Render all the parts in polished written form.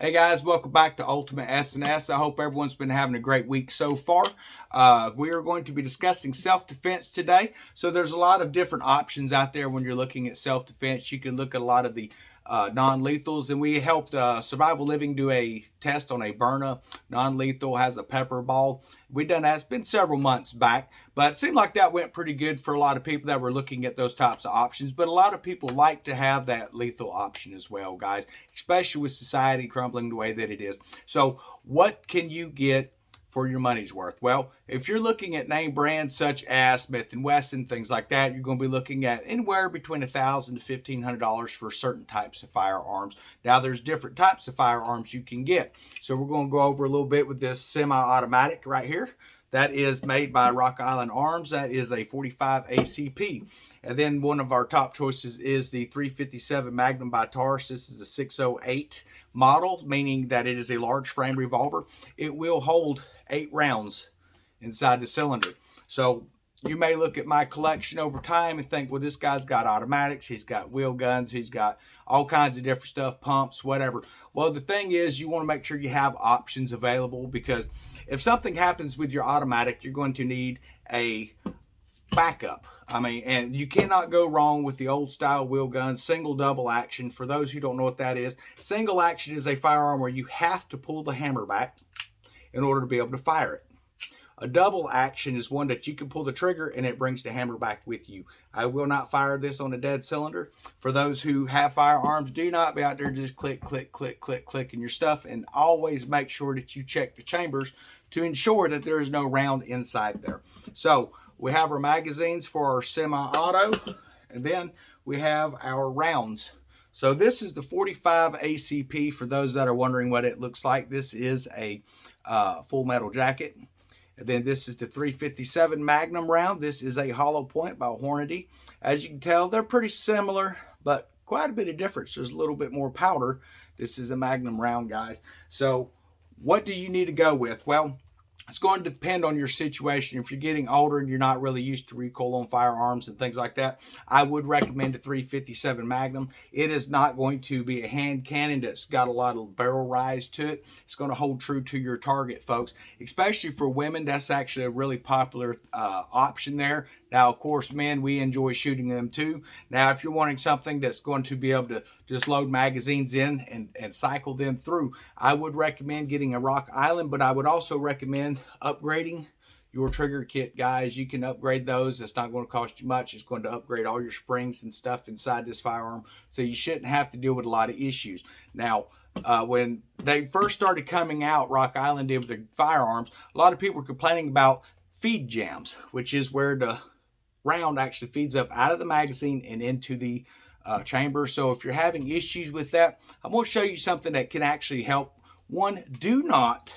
Hey guys, welcome back to Ultimate S&S. I hope everyone's been having a great week so far. We are going to be discussing self-defense today. So there's a lot of different options out there when you're looking at self-defense. You can look at a lot of the non-lethals, and we helped Survival Living do a test on a Berna non-lethal, has a pepper ball. We done that. It's been several months back, but it seemed like that went pretty good for a lot of people that were looking at those types of options. But a lot of people like to have that lethal option as well, guys, especially with society crumbling the way that it is. So what can you get for your money's worth? Well, if you're looking at name brands such as Smith & Wesson, things like that, you're going to be looking at anywhere between $1,000 to $1,500 for certain types of firearms. Now, there's different types of firearms you can get. So we're going to go over a little bit with this semi-automatic right here. That is made by Rock Island Arms. That is a 45 ACP. And then one of our top choices is the 357 Magnum by Taurus. This is a 608 model, meaning that it is a large frame revolver. It will hold 8 rounds inside the cylinder. So you may look at my collection over time and think, well, this guy's got automatics, he's got wheel guns, he's got all kinds of different stuff, pumps, whatever. Well, the thing is, you want to make sure you have options available, because if something happens with your automatic, you're going to need a backup. And you cannot go wrong with the old style wheel gun, single double action. For those who don't know what that is, single action is a firearm where you have to pull the hammer back in order to be able to fire it. A double action is one that you can pull the trigger and it brings the hammer back with you. I will not fire this on a dead cylinder. For those who have firearms, do not be out there just click, click, click, click, clicking your stuff, and always make sure that you check the chambers to ensure that there is no round inside there. So we have our magazines for our semi-auto, and then we have our rounds. So this is the 45 ACP. For those that are wondering what it looks like, this is a full metal jacket. And then this is the 357 Magnum round. This is a hollow point by Hornady. As you can tell, they're pretty similar, but quite a bit of difference. There's a little bit more powder. This is a Magnum round, guys. So what do you need to go with? Well, it's going to depend on your situation. If you're getting older and you're not really used to recoil on firearms and things like that, I would recommend a 357 Magnum. It is not going to be a hand cannon that's got a lot of barrel rise to it. It's going to hold true to your target, folks. Especially for women, that's actually a really popular option there. Now, of course, men, we enjoy shooting them too. Now, if you're wanting something that's going to be able to just load magazines in and cycle them through, I would recommend getting a Rock Island, but I would also recommend upgrading your trigger kit, guys. You can upgrade those. It's not going to cost you much. It's going to upgrade all your springs and stuff inside this firearm, so you shouldn't have to deal with a lot of issues. Now, when they first started coming out, Rock Island did with the firearms, a lot of people were complaining about feed jams, which is where the round actually feeds up out of the magazine and into the chamber. So if you're having issues with that, I'm going to show you something that can actually help. One, do not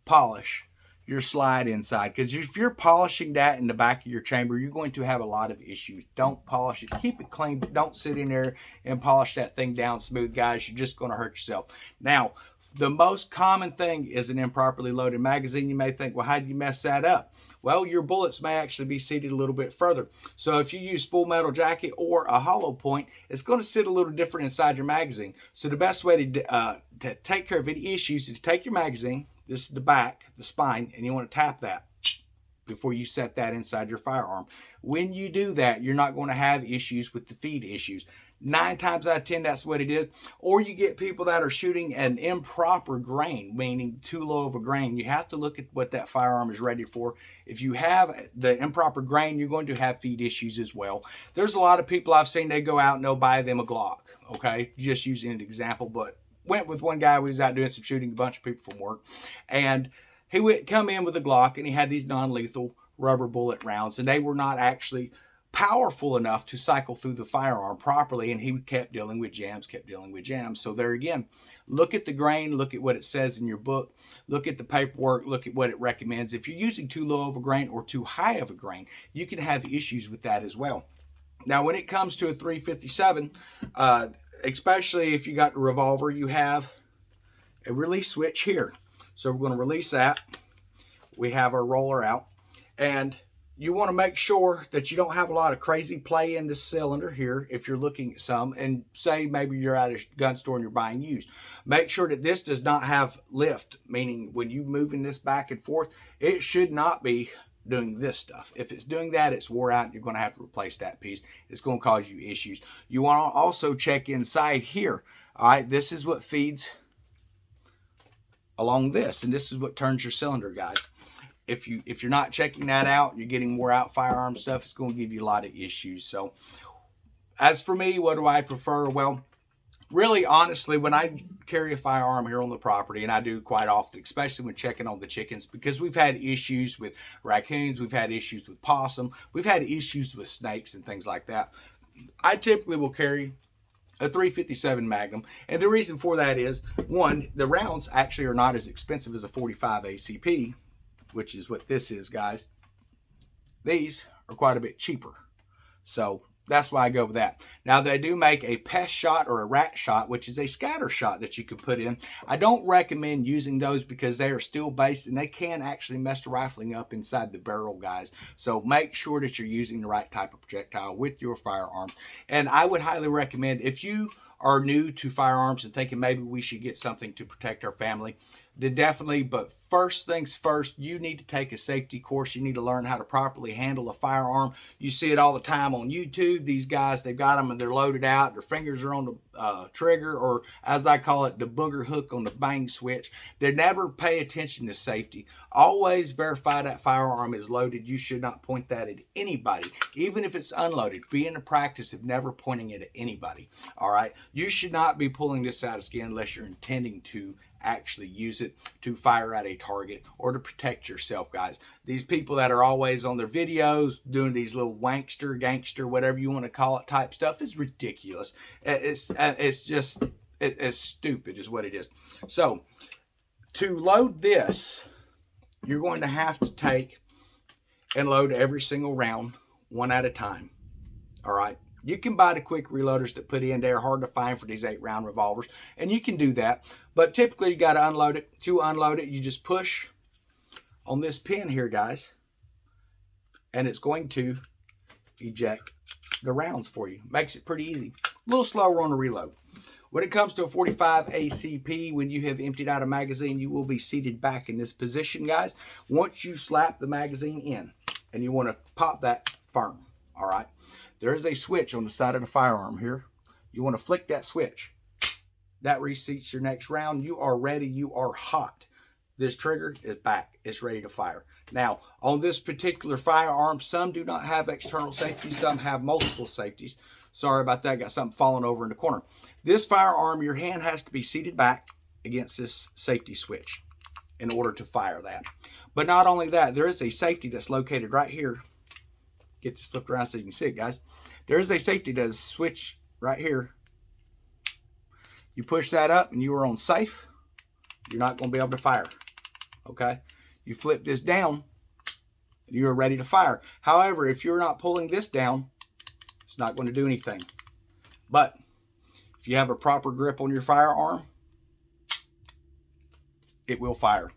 polish your slide inside, because if you're polishing that in the back of your chamber, you're going to have a lot of issues. Don't polish it. Keep it clean, but don't sit in there and polish that thing down smooth, guys. You're just going to hurt yourself. Now, the most common thing is an improperly loaded magazine. You may think, well, how do you mess that up? Well, your bullets may actually be seated a little bit further. So if you use full metal jacket or a hollow point, it's going to sit a little different inside your magazine. So the best way to take care of any issues is to take your magazine, this is the back, the spine, and you want to tap that before you set that inside your firearm. When you do that, you're not going to have issues with the feed issues. 9 times out of 10, that's what it is. Or you get people that are shooting an improper grain, meaning too low of a grain. You have to look at what that firearm is rated for. If you have the improper grain, you're going to have feed issues as well. There's a lot of people I've seen, they go out and they'll buy them a Glock, okay? Just using an example, but went with one guy who was out doing some shooting, a bunch of people from work, and he would come in with a Glock, and he had these non-lethal rubber bullet rounds, and they were not actually powerful enough to cycle through the firearm properly, and he kept dealing with jams, So there again, look at the grain, look at what it says in your book, look at the paperwork, look at what it recommends. If you're using too low of a grain or too high of a grain, you can have issues with that as well. Now, when it comes to a 357, especially if you got the revolver, you have a release switch here. So we're going to release that. We have our roller out, and you want to make sure that you don't have a lot of crazy play in this cylinder here if you're looking at some, and say maybe you're at a gun store and you're buying used. Make sure that this does not have lift, meaning when you moving this back and forth, it should not be doing this stuff. If it's doing that, it's wore out. You're going to have to replace that piece. It's going to cause you issues. You want to also check inside here. All right, this is what feeds along this, and this is what turns your cylinder, guys. If you're not checking that out, you're getting wore out firearm stuff, it's going to give you a lot of issues. So as for me, what do I prefer? Well, really, honestly, when I carry a firearm here on the property, and I do quite often, especially when checking on the chickens, because we've had issues with raccoons, we've had issues with possum, we've had issues with snakes and things like that, I typically will carry a 357 Magnum. And the reason for that is, one, the rounds actually are not as expensive as a 45 ACP, which is what this is, guys. These are quite a bit cheaper. So that's why I go with that. Now, they do make a pest shot or a rat shot, which is a scatter shot that you can put in. I don't recommend using those because they are steel based and they can actually mess the rifling up inside the barrel, guys. So make sure that you're using the right type of projectile with your firearm. And I would highly recommend, if you are new to firearms and thinking maybe we should get something to protect our family, definitely, but first things first, you need to take a safety course. You need to learn how to properly handle a firearm. You see it all the time on YouTube. These guys, they've got them and they're loaded out. Their fingers are on the trigger, or as I call it, the booger hook on the bang switch. They never pay attention to safety. Always verify that firearm is loaded. You should not point that at anybody, even if it's unloaded. Be in the practice of never pointing it at anybody. All right, you should not be pulling this out of skin unless you're intending to actually use it to fire at a target or to protect yourself, guys. These people that are always on their videos doing these little wankster, gangster, whatever you want to call it type stuff is ridiculous. It's just it's stupid is what it is. So to load this, you're going to have to take and load every single round one at a time. All right. You can buy the quick reloaders that put in there, hard to find for these 8-round revolvers, and you can do that. But typically, you got to unload it. To unload it, you just push on this pin here, guys, and it's going to eject the rounds for you. Makes it pretty easy. A little slower on the reload. When it comes to a 45 ACP, when you have emptied out a magazine, you will be seated back in this position, guys. Once you slap the magazine in, and you want to pop that firm, all right? There is a switch on the side of the firearm here. You want to flick that switch. That reseats your next round. You are ready. You are hot. This trigger is back. It's ready to fire. Now, on this particular firearm, some do not have external safety. Some have multiple safeties. Sorry about that. Got something falling over in the corner. This firearm, your hand has to be seated back against this safety switch in order to fire that. But not only that, there is a safety that's located right here. Get this flipped around so you can see it, guys. There is a safety that switch right here. You push that up and you are on safe. You're not going to be able to fire. Okay? You flip this down and you are ready to fire. However, if you're not pulling this down, it's not going to do anything. But if you have a proper grip on your firearm, it will fire.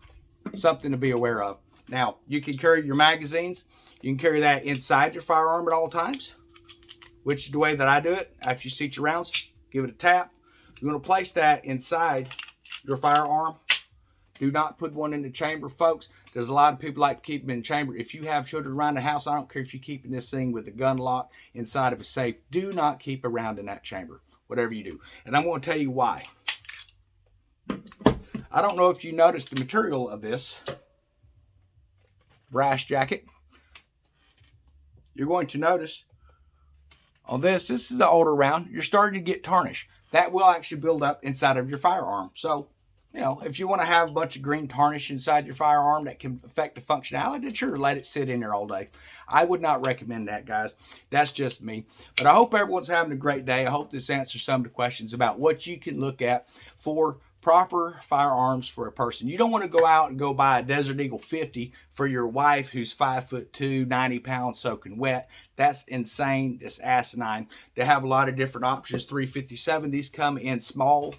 Something to be aware of. Now, you can carry your magazines. You can carry that inside your firearm at all times, which is the way that I do it. After you seat your rounds, give it a tap. You want to place that inside your firearm. Do not put one in the chamber, folks. There's a lot of people like to keep them in the chamber. If you have children around the house, I don't care if you're keeping this thing with a gun lock inside of a safe. Do not keep a round in that chamber, whatever you do. And I'm going to tell you why. I don't know if you noticed the material of this brass jacket. You're going to notice on this is the older round, you're starting to get tarnish. That will actually build up inside of your firearm. So, you know, if you want to have a bunch of green tarnish inside your firearm that can affect the functionality, sure, let it sit in there all day. I would not recommend that, guys. That's just me. But I hope everyone's having a great day. I hope this answers some of the questions about what you can look at for proper firearms for a person. You don't want to go out and go buy a Desert Eagle 50 for your wife who's 5'2", 90 pounds soaking wet. That's insane. It's asinine. They have a lot of different options. 357, these come in small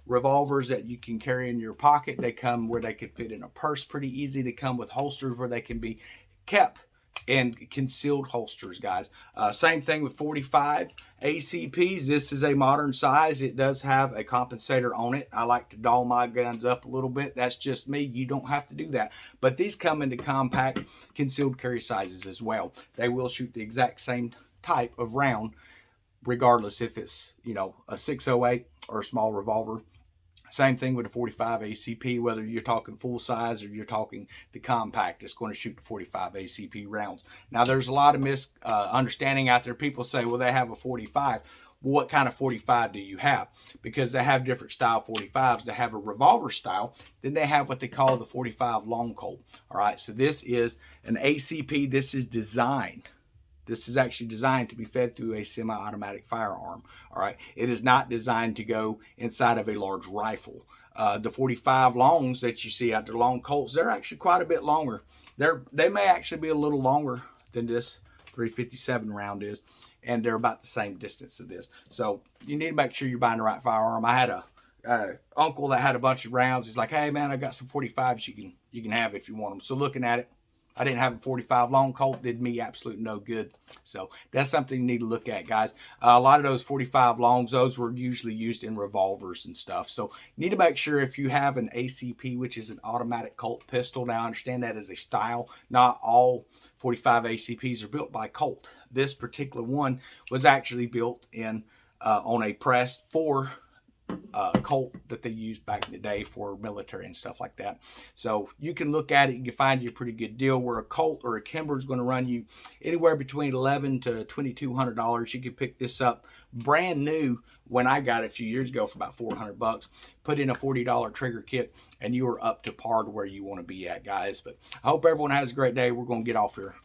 revolvers that you can carry in your pocket. They come where they could fit in a purse pretty easy. They come with holsters where they can be kept and concealed holsters, guys. Same thing with 45 ACPs. This is a modern size. It does have a compensator on it. I like to doll my guns up a little bit. That's just me. You don't have to do that. But these come into compact concealed carry sizes as well. They will shoot the exact same type of round, regardless if it's, you know, a 608 or a small revolver. Same thing with a 45 ACP, whether you're talking full size or you're talking the compact, it's going to shoot the 45 ACP rounds. Now, there's a lot of misunderstanding out there. People say, well, they have a 45. Well, what kind of 45 do you have? Because they have different style 45s. They have a revolver style. Then they have what they call the 45 long Colt. All right, so this is an ACP. This is designed. This is actually designed to be fed through a semi-automatic firearm. All right, it is not designed to go inside of a large rifle. The 45 longs that you see out there, long Colts, they're actually quite a bit longer. They may actually be a little longer than this 357 round is, and they're about the same distance of this. So you need to make sure you're buying the right firearm. I had a uncle that had a bunch of rounds. He's like, hey man, I got some 45s you can have if you want them. So looking at it, I didn't have a 45 long Colt, did me absolute no good. So that's something you need to look at, guys. A lot of those 45 longs, those were usually used in revolvers and stuff. So you need to make sure if you have an ACP, which is an automatic Colt pistol. Now, I understand that as a style. Not all 45 ACPs are built by Colt. This particular one was actually built in on a press for Colt that they used back in the day for military and stuff like that. So you can look at it, you can find you a pretty good deal where a Colt or a Kimber is going to run you anywhere between $1,100 to $2,200. You can pick this up brand new when I got it a few years ago for about $400. Put in a $40 trigger kit and you are up to par to where you want to be at, guys. But I hope everyone has a great day. We're going to get off here.